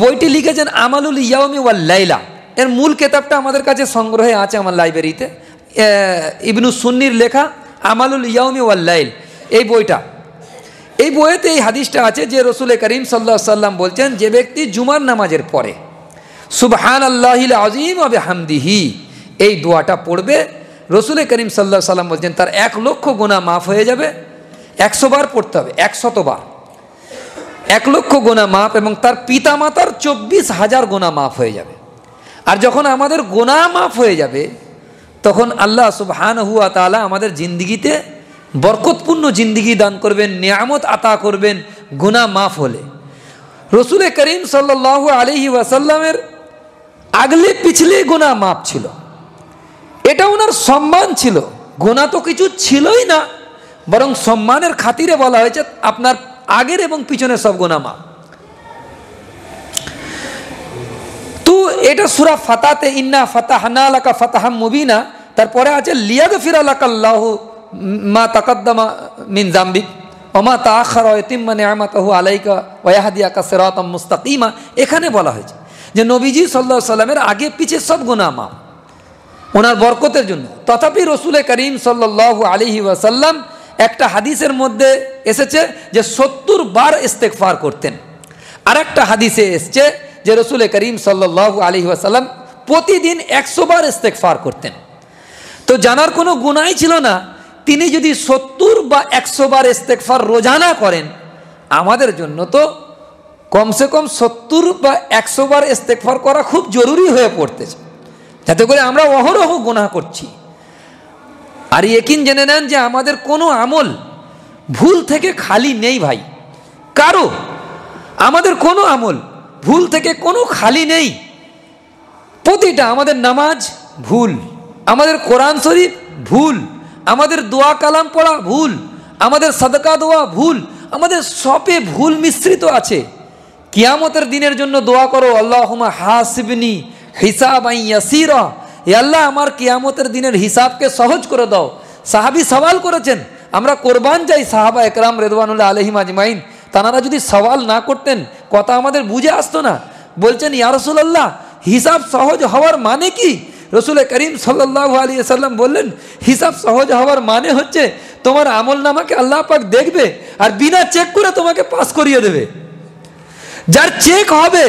বইটি লিখেছেন আমালুল ইয়াউমি ওয়াল লাইলা, এর মূল কিতাবটা আমাদের কাছে সংগ্রহে আছে আমার লাইব্রেরিতে। ইবনু সুন্নির লেখা আমালুল ইয়াউমি ওয়াল লাইল এই বইটা, এই বইতে এই হাদিসটা আছে যে রসুল করিম সাল্লাল্লাহু আলাইহি সাল্লাম বলছেন যে ব্যক্তি জুমার নামাজের পরে সুবহানাল্লাহিল আযীম ওয়া বিহামদিহি এই দোয়াটা পড়বে, রসুল করিম সাল্লাল্লাহু আলাইহি সাল্লাম বলছেন তার 1 লক্ষ গুনাহ মাফ হয়ে যাবে। 100 বার পড়তে হবে, 100 বার, 1 লক্ষ গুনাহ মাফ এবং তার পিতা মাতার 24,000 গুনাহ মাফ হয়ে যাবে। আর যখন আমাদের গুনাহ মাফ হয়ে যাবে তখন আল্লাহ সুবহানাহু ওয়া তাআলা আমাদের জিন্দিগিতে বরকতপূর্ণ জিন্দিগি দান করবেন, নিয়ামত আতা করবেন গুনাহ মাফ হলে। রসুল করিম সাল্লাল্লাহু আলাইহি ওয়াসাল্লামের আগলে পিছলে গুনাহ মাফ ছিল, এটা ওনার সম্মান ছিল। গুনাহ তো কিছু ছিলই না, বরং সম্মানের খাতিরে বলা হয়েছে আপনার আগের এবং পিছনের সব গুনাহ মাফ। তো এটা সূরা ফাতাতে ইন্না ফাতাহনা লাকা ফাতাহাম মুবিনা, তারপরে আছে লিয়াগফিরা লাকাল্লাহু মা তাকাদ্দামা মিন যামবিক ওয়া মা তাআখারা ওয়া ইউতিম্মা নি'মাতাহু আলাইকা ওয়া ইয়াহদিয়াকা সিরাতাম মুস্তাকিমা। এখানে বলা হয়েছে যে নবীজি সাল্লাল্লাহু আলাইহি সাল্লামের আগে পিছে সব গুনাহ মাফ ওনার বরকতের জন্য। তথাপি রসুল করিম সাল্লাল্লাহু আলাইহি ওয়াসাল্লাম একটা হাদিসের মধ্যে এসেছে যে 70 বার ইস্তেগফার করতেন। আর একটা হাদিসে এসেছে যে রসুল করিম সাল্লাল্লাহু আলাইহি ওয়াসাল্লাম প্রতিদিন 100 বার ইস্তেগফার করতেন। তো জানার কোনো গুনাহই ছিল না, তিনি যদি 70 বা 100 বার ইস্তেগফার রোজানা করেন, আমাদের জন্য তো কমসে কম 70 বা 100 বার ইস্তেগফার করা খুব জরুরি হয়ে পড়তেছে, যাতে করে আমরা অহরহ গুনাহ করছি। আর ইয়াকিন জেনে নেন যে আমাদের কোনো আমল ভুল থেকে খালি নেই ভাই, কারো আমাদের কোনো আমল ভুল থেকে কোনো খালি নেই। প্রতিটা আমাদের নামাজ ভুল, আমাদের কোরআন শরীফ ভুল, আমাদের দোয়া কালাম পড়া ভুল, আমাদের সাদকা দোয়া ভুল, আমাদের সবে ভুল মিশ্রিত আছে। কিয়ামতের দিনের জন্য দোয়া করো, আল্লাহুম্মা হাসিবনি হিসাবান ইয়াসীরা, হে আল্লাহ আমার কিয়ামতের দিনের হিসাবকে সহজ করে দাও। সাহাবী সওয়াল করেছেন, আমরা কোরবান যাই সাহাবা একরাম রিদওয়ানুল্লাহ আলাইহিম আজমাইন, তারা যদি সওয়াল না করতেন কথা আমাদের বুঝে আসতো না। বলছেন ইয়া রাসূলুল্লাহ হিসাব সহজ হওয়ার মানে কি? রসুল করিম সাল্লাল্লাহু আলাইহি ওয়াসাল্লাম বললেন হিসাব সহজ হওয়ার মানে হচ্ছে তোমার আমল নামাকে আল্লাহ পাক দেখবে আর বিনা চেক করে তোমাকে পাস করিয়ে দেবে। যার চেক হবে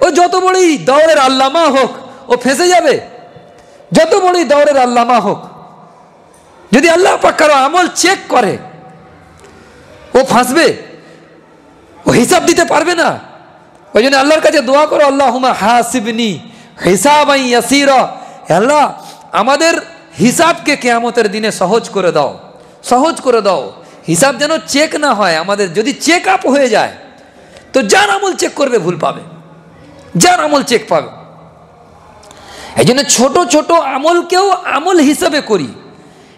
ও যত বড়ই দৌড়ের আল্লামা হোক ও ফেঁসে যাবে, যত বড়ই দৌড়ের আল্লামা হোক, যদি আল্লাহ পাক কারো আমল চেক করে ও ফাঁসবে, ও হিসাব দিতে পারবে না। ওই জন্য আল্লাহর কাছে দোয়া করো, আল্লাহুম্মা হাসিবনি হিসাবান ইয়াসীরা, আল্লাহ আমাদের হিসাবকে কিয়ামতের দিনে সহজ করে দাও, সহজ করে দাও। হিসাব যেন চেক না হয় আমাদের, যদি চেক আপ হয়ে যায় তো যার আমল চেক করবে ভুল পাবে, যার আমল চেক পাবে। এই জন্য ছোট ছোট আমলকেও আমল হিসাবে করি,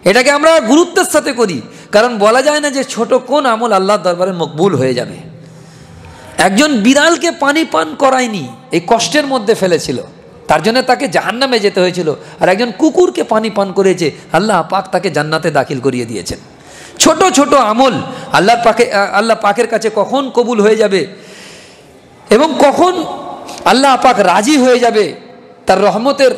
এটাকে আমরা গুরুত্বের সাথে করি, কারণ বলা যায় না যে ছোট কোন আমল আল্লাহর দরবারে মকবুল হয়ে যাবে। একজন বিড়ালকে পানি পান করায়নি, এই কষ্টের মধ্যে ফেলেছিল, তার জন্য তাকে জাহান্নামে যেতে হয়েছিল। আর একজন কুকুরকে পানি পান করেছে, আল্লাহ পাক তাকে জান্নাতে দাখিল করিয়ে দিয়েছেন। ছোট ছোট আমল আল্লাহ পাকের কাছে কখন কবুল হয়ে যাবে এবং কখন আল্লাহ পাক রাজি হয়ে যাবে, তার রহমতের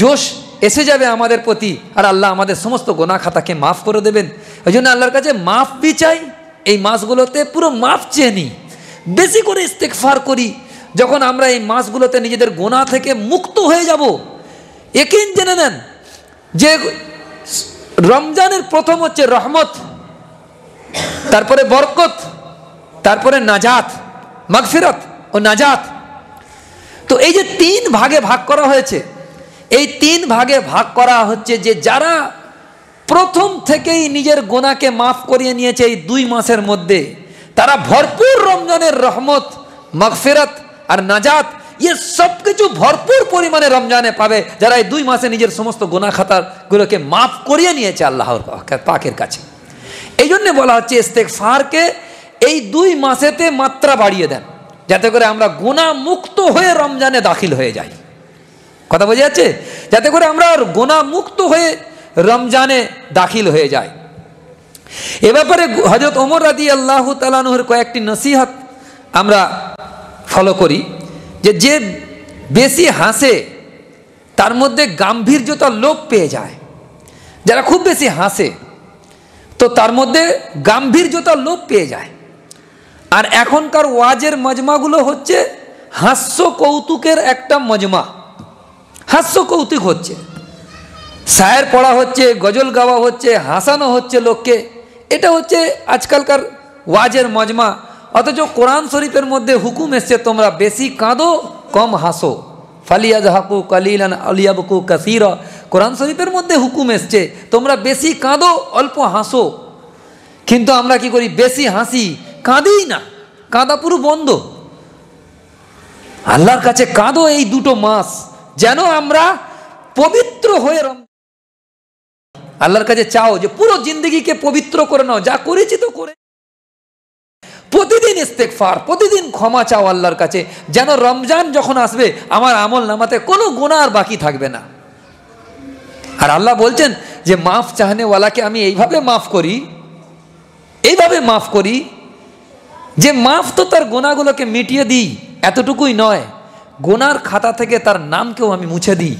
জোশ এসে যাবে আমাদের প্রতি, আর আল্লাহ আমাদের সমস্ত গোনাহ খাতাকে মাফ করে দেবেন। ওই জন্য আল্লাহর কাছে মাফ বি চাই। এই মাসগুলোতে পুরো মাফ চেয়ে নিই, বেশি করে ইস্তেগফার করি। যখন আমরা এই মাসগুলোতে নিজেদের গোনাহ থেকে মুক্ত হয়ে যাব, একিন জেনে নেন যে রমজানের প্রথম হচ্ছে রহমত, তারপরে বরকত, তারপরে নাজাত, মাগফিরাত ও নাজাত। তো এই যে 3 ভাগে ভাগ করা হয়েছে, এই 3 ভাগে ভাগ করা হচ্ছে যে যারা প্রথম থেকেই নিজের গোনাকে মাফ করিয়ে নিয়েছে এই 2 মাসের মধ্যে, তারা ভরপুর রমজানের রহমত, মাগফিরাত আর নাজাত ये सब কিছু ভরপুর পরিমাণে রমজানে পাবে, যারা এই 2 মাসে নিজের সমস্ত গুনাহ খাতাগুলোকে মাফ করিয়ে নিয়েছে আল্লাহর পাকের কাছে। এই জন্য বলা হচ্ছে ইস্তেগফারকে এই 2 মাসেতে মাত্রা বাড়িয়ে দেন, যাতে করে আমরা গুনাহ মুক্ত হয়ে রমজানে দাখিল হয়ে যাই। কথা বোঝা যাচ্ছে? যাতে করে আমরা গুনাহ মুক্ত হয়ে রমজানে দাখিল হয়ে যাই। এ ব্যাপারে হযরত ওমর রাদিয়াল্লাহু তাআলা আনহুর কয়েকটি নসিহত আমরা ফলো করি, যে বেশি হাসে তার মধ্যে গাম্ভীর্যতা লোপ পেয়ে যায়। যারা খুব বেশি হাসে তো তার মধ্যে গাম্ভীর্যতা লোপ পেয়ে যায়। আর এখনকার ওয়াজের মজমাগুলো হচ্ছে হাস্য কৌতুকের একটা মজমা, হাস্য কৌতুক হচ্ছে, শায়ের পড়া হচ্ছে, গজল গাওয়া হচ্ছে, হাসানো হচ্ছে লোককে, এটা হচ্ছে আজকালকার ওয়াজের মজমা। অথচ কোরআন শরীফের মধ্যে হুকুম এসছে তোমরা বেশি কাঁদো কম হাসো, ফালিয়াযহাকু কালিলান আলিয়াবকু কাসীরা। কোরআন শরীফের মধ্যে হুকুম এসছে তোমরা বেশি কাঁদো অল্প হাসো। কিন্তু আমরা কি করি? বেশি হাসি, কাঁদিই না, কাঁদা পুরো বন্ধ। আল্লাহর কাছে কাঁদো এই 2 মাস, যেন আমরা পবিত্র হয়ে আল্লাহর কাছে চাও যে পুরো জিন্দগিকে পবিত্র করে নাও, যা করেছি তো করে। প্রতিদিন ইস্তেগফার, প্রতিদিন ক্ষমা চাও আল্লাহর কাছে, যেন রমজান যখন আসবে আমার আমল নামাতে কোনো গুনাহ আর বাকি থাকবে না। আর আল্লাহ বলছেন যে মাফ চাহনেওয়ালাকে আমি এইভাবে মাফ করি, এইভাবে মাফ করি যে মাফ তো তার গুনাহগুলোকে মিটিয়ে দিই, এতটুকুই নয়, গুনার খাতা থেকে তার নামকেও আমি মুছে দিই।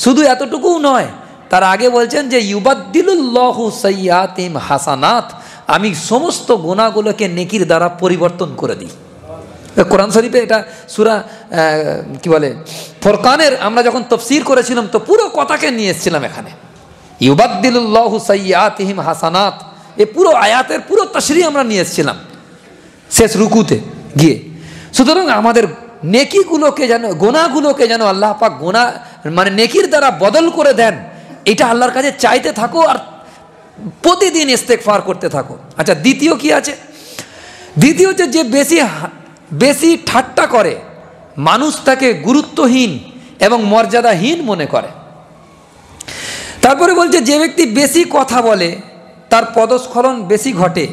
শুধু এতটুকুও নয়, তার আগে বলছেন যে ইউবাদ্দিলুল্লাহু সাইয়্যাতিহিম হাসানাত, আমি সমস্ত গুনাহগুলোকে নেকির দ্বারা পরিবর্তন করে দিই। কোরআন শরীফে এটা সূরা কি বলে ফুরকানের আমরা যখন তাফসীর করেছিলাম তো পুরো কথাকে নিয়ে এসেছিলাম এখানে, ইউবাদ্দিলুল্লাহু সাইয়্যাতিহিম হাসানাত, এই পুরো আয়াতের পুরো তাশরীহ আমরা নিয়ে এসেছিলাম শেষ রুকুতে গিয়ে। সুতরাং আমাদের নেকিগুলোকে যেন, গুনাহগুলোকে যেন আল্লাহ পাক গুনাহ মানে নেকির দ্বারা বদল করে দেন, এটা আল্লাহর কাছে চাইতে থাকো আর প্রতিদিন ইস্তেগফার করতে থাকো। আচ্ছা, দ্বিতীয় কি আছে? দ্বিতীয় হচ্ছে যে বেশি ঠাট্টা করে, মানুষ তাকে গুরুত্বহীন এবং মর্যাদাহীন মনে করে। তারপরে বলছে যে ব্যক্তি বেশি কথা বলে তার পদস্খলন বেশি ঘটে,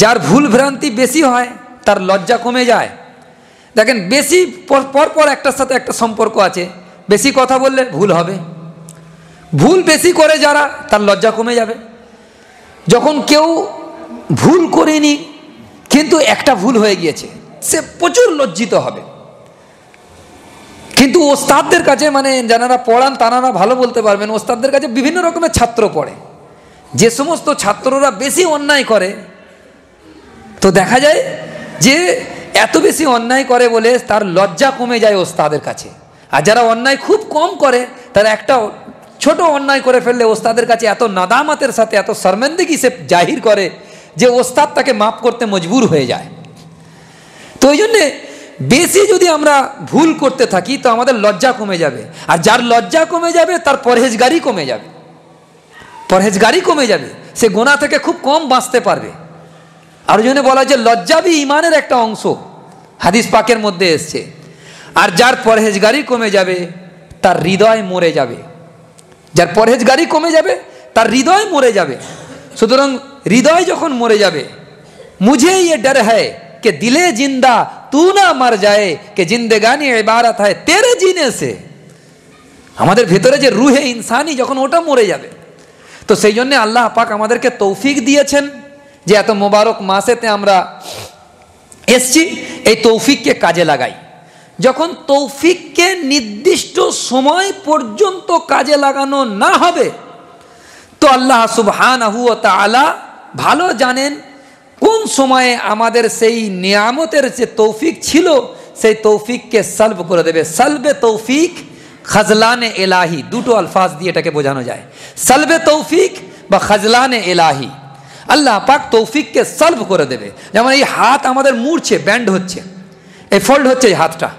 যার ভুল ভ্রান্তি বেশি হয় তার লজ্জা কমে যায়। দেখেন, বেশি পরপর একটার সাথে একটা সম্পর্ক আছে। বেশি কথা বললে ভুল হবে, ভুল বেশি করে যারা তার লজ্জা কমে যাবে। যখন কেউ ভুল করেনি কিন্তু একটা ভুল হয়ে গিয়েছে, সে প্রচুর লজ্জিত হবে। কিন্তু ওস্তাদদের কাছে, মানে যারা পড়ান তারা ভালো বলতে পারবেন, ওস্তাদদের কাছে বিভিন্ন রকমের ছাত্র পড়ে। যে সমস্ত ছাত্ররা বেশি অন্যায় করে তো দেখা যায় যে এত বেশি অন্যায় করে বলে তার লজ্জা কমে যায় ওস্তাদের কাছে। আর যারা অন্যায় খুব কম করে তারা একটা ছোট অন্যায় করে ফেললে ওস্তাদের কাছে এত নাদামতের সাথে, এত শর্মিন্দগি সে জাহির করে যে ওস্তাদ তাকে মাফ করতে মজবুর হয়ে যায়। তো ওই জন্যে বেশি যদি আমরা ভুল করতে থাকি তো আমাদের লজ্জা কমে যাবে, আর যার লজ্জা কমে যাবে তার পরহেজগারি কমে যাবে, পরহেজগারি কমে যাবে, সে গুনাহ থেকে খুব কম বাঁচতে পারবে। আর ওই জন্য বলা যে লজ্জা বি ইমানের একটা অংশ, হাদিস পাকের মধ্যে এসছে। আর যার পরহেজগারি কমে যাবে তার হৃদয় মরে যাবে, যার পরহেজগারি কমে যাবে তার হৃদয় মরে যাবে। সুতরাং হৃদয় যখন মরে যাবে, মুঝে ये डर है कि दिले जिंदा तू ना मर जाए कि जिंदगानी इबारत है तेरे जीने से। আমাদের ভেতরে যে রুহে ইনসানি যখন ওটা মরে যাবে, তো সেই জন্য আল্লাহ পাক আমাদেরকে তৌফিক দিয়েছেন যে এত মোবারক মাসেতে আমরা এসছি, এই তৌফিককে কাজে লাগাই। যখন তৌফিককে নির্দিষ্ট সময় পর্যন্ত কাজে লাগানো না হবে, তো আল্লাহ সুবহানাহু ওয়া তাআলা ভালো জানেন কোন সময়ে আমাদের সেই নিয়ামতের যে তৌফিক ছিল সেই তৌফিককে সলব করে দেবে। সলবে তৌফিক, খাজলানে এলাহি, দুটো আলফাজ দিয়ে এটাকে বোঝানো যায়। সলবে তৌফিক বা খাজলানে এলাহি, আল্লাহ পাক তৌফিককে সলব করে দেবে। যেমন এই হাত আমাদের মুড়ছে, ব্যান্ড হচ্ছে, এই ফোল্ড হচ্ছে এই হাতটা,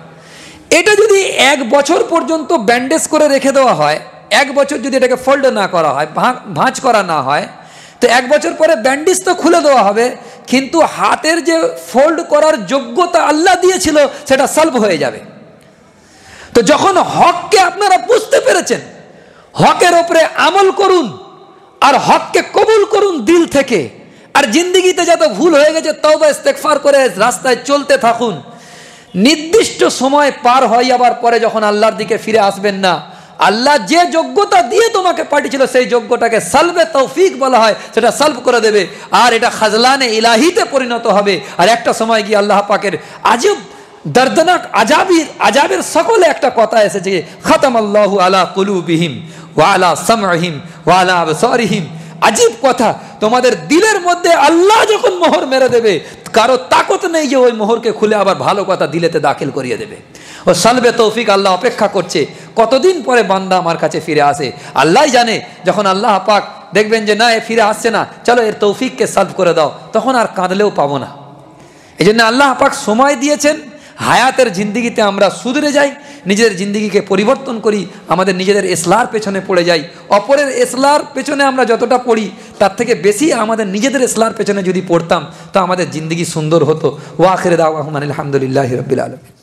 এটা যদি 1 বছর পর্যন্ত ব্যান্ডেজ করে রেখে দেওয়া হয়, 1 বছর যদি এটাকে ফোল্ড না করা হয়, ভাঁজ করা না হয়, তো 1 বছর পরে ব্যান্ডেজ তো খুলে দেওয়া হবে, কিন্তু হাতের যে ফোল্ড করার যোগ্যতা আল্লাহ দিয়েছিল সেটা সলব হয়ে যাবে। তো যখন হককে আপনারা বুঝতে পেরেছেন, হকের ওপরে আমল করুন আর হককে কবুল করুন দিল থেকে। আর জিন্দেগিতে যত ভুল হয়ে গেছে তওবা ইস্তেগফার করে রাস্তায় চলতে থাকুন। নির্দিষ্ট সময় পার হয়ে যাবার পরে যখন আল্লাহর দিকে ফিরে আসবেন না, আল্লাহ যে যোগ্যতা দিয়ে তোমাকে পাঠিয়েছিল সেই যোগ্যটাকে সলবে তৌফিক বলা হয়, সেটা সলব করে দেবে আর এটা খাজলানে ইলাহিতে পরিণত হবে। আর একটা সময় গিয়ে আল্লাহ পাকের আজব দর্দনাক আজাবের সকলে একটা কথা এসেছে, খাতামাল্লাহু আলা কুলুবিহিম ওয়া আলা সামঈহিম ওয়া আলা আবসারিহিম। আজীব কথা, তোমাদের দিলের মধ্যে আল্লাহ যখন মোহর মেরে দেবে, কারো তাকত নেই যে ওই মোহরকে খুলে আবার ভালো কথা দিলেতে দাখিল করিয়ে দেবে। ও সলবে তৌফিক আল্লাহ অপেক্ষা করছে কতদিন পরে বান্দা আমার কাছে ফিরে আসে। আল্লাহ জানে, যখন আল্লাহ পাক দেখবেন যে না এ ফিরে আসছে না, চলো এর তৌফিককে সলভ করে দাও, তখন আর কাঁদলেও পাবো না। এই জন্য আল্লাহ পাক সময় দিয়েছেন হায়াতের জিন্দিগিতে আমরা সুধরে যাই, নিজেদের জিন্দিগিকে পরিবর্তন করি, আমাদের নিজেদের ইসলাহর পেছনে পড়ে যাই। অপরের ইসলাহর পেছনে আমরা যতটা পড়ি তার থেকে বেশি আমাদের নিজেদের ইসলাহর পেছনে যদি পড়তাম তো আমাদের জিন্দিগি সুন্দর হতো। ওয়া আখির দাওয়াহুম আলহামদুলিল্লাহি রাব্বিল আলামিন।